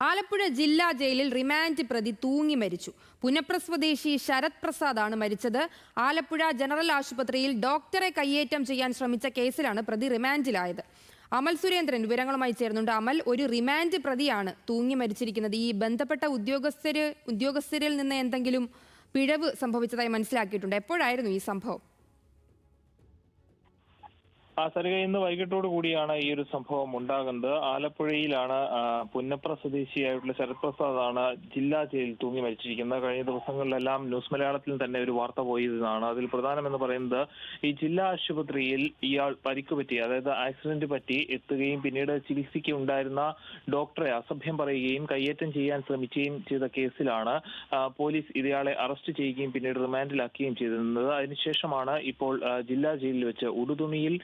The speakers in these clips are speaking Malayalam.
ആലപ്പുഴ ജില്ലാ ജയിലിൽ റിമാൻഡ് പ്രതി തൂങ്ങി മരിച്ചു. പുന്നപ്ര സ്വദേശി ശരത് പ്രസാദാണ് മരിച്ചത്. ആലപ്പുഴ ജനറൽ ആശുപത്രിയിൽ ഡോക്ടറെ കയ്യേറ്റം ചെയ്യാൻ ശ്രമിച്ച കേസിലാണ് പ്രതി റിമാൻഡിലായത്. അമൽ സുരേന്ദ്രൻ വിവരങ്ങളുമായി ചേർന്നുണ്ട്. അമൽ, ഒരു റിമാൻഡ് പ്രതിയാണ് തൂങ്ങി മരിച്ചിരിക്കുന്നത്. ഈ ബന്ധപ്പെട്ട ഉദ്യോഗസ്ഥരിൽ നിന്ന് എന്തെങ്കിലും പിഴവ് സംഭവിച്ചതായി മനസ്സിലാക്കിയിട്ടുണ്ട്? എപ്പോഴായിരുന്നു ഈ സംഭവം? സരിക, ഇന്ന് വൈകിട്ടോട് കൂടിയാണ് ഈ ഒരു സംഭവം ഉണ്ടാകുന്നത്. ആലപ്പുഴയിലാണ് പുന്നപ്ര സ്വദേശിയായിട്ടുള്ള ശരത് പ്രസാദാണ് ജില്ലാ ജയിലിൽ തൂങ്ങി മരിച്ചിരിക്കുന്നത്. കഴിഞ്ഞ ദിവസങ്ങളിലെല്ലാം ന്യൂസ് മലയാളത്തിൽ തന്നെ ഒരു വാർത്ത പോയതാണ്. അതിൽ പ്രധാനമെന്ന് പറയുന്നത്, ഈ ജില്ലാ ആശുപത്രിയിൽ ഇയാൾ പരിക്ക് പറ്റി, അതായത് ആക്സിഡന്റ് പറ്റി എത്തുകയും പിന്നീട് ചികിത്സയ്ക്ക് ഉണ്ടായിരുന്ന ഡോക്ടറെ അസഭ്യം പറയുകയും കയ്യേറ്റം ചെയ്യാൻ ശ്രമിക്കുകയും ചെയ്ത കേസിലാണ് പോലീസ് ഇയാളെ അറസ്റ്റ് ചെയ്യുകയും പിന്നീട് റിമാൻഡിലാക്കുകയും ചെയ്തിരുന്നത്. അതിനുശേഷമാണ് ഇപ്പോൾ ജില്ലാ ജയിലിൽ വെച്ച് ഉടുതുണിയിൽ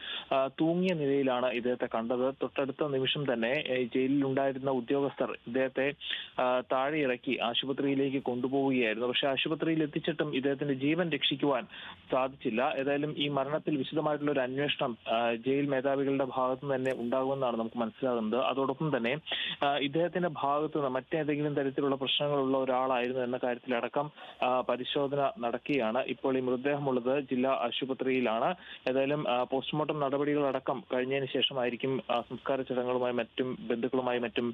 തൂങ്ങിയ നിലയിലാണ് ഇദ്ദേഹത്തെ കണ്ടത്. തൊട്ടടുത്ത നിമിഷം തന്നെ ജയിലിൽ ഉണ്ടായിരുന്ന ഉദ്യോഗസ്ഥർ ഇദ്ദേഹത്തെ താഴെ ഇറക്കി ആശുപത്രിയിലേക്ക് കൊണ്ടുപോവുകയായിരുന്നു. പക്ഷേ ആശുപത്രിയിൽ എത്തിച്ചിട്ടും ഇദ്ദേഹത്തിന്റെ ജീവൻ രക്ഷിക്കുവാൻ സാധിച്ചില്ല. ഏതായാലും ഈ മരണത്തിൽ വിശദമായിട്ടുള്ള ഒരു അന്വേഷണം ജയിൽ മേധാവികളുടെ ഭാഗത്ത് തന്നെ ഉണ്ടാകുമെന്നാണ് നമുക്ക് മനസ്സിലാകുന്നത്. അതോടൊപ്പം തന്നെ ഇദ്ദേഹത്തിന്റെ ഭാഗത്ത് നിന്ന് മറ്റേതെങ്കിലും തരത്തിലുള്ള പ്രശ്നങ്ങളുള്ള ഒരാളായിരുന്നു എന്ന കാര്യത്തിലടക്കം പരിശോധന നടക്കുകയാണ്. ഇപ്പോൾ ഈ മൃതദേഹമുള്ളത് ജില്ലാ ആശുപത്രിയിലാണ്. ഏതായാലും പോസ്റ്റ്മോർട്ടം നടപടികളടക്കം കഴിഞ്ഞതിന് ശേഷമായിരിക്കും സംസ്കാര ചടങ്ങുകളുമായി മറ്റും ബന്ധുക്കളുമായി മറ്റും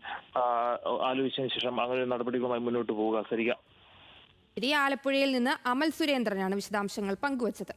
ആലോചിച്ചതിന് ശേഷം അങ്ങനെ നടപടികളുമായി മുന്നോട്ട് പോവുക. സരിക. ആലപ്പുഴയിൽ നിന്ന് അമൽ സുരേന്ദ്രനാണ് വിശദാംശങ്ങൾ പങ്കുവച്ചത്.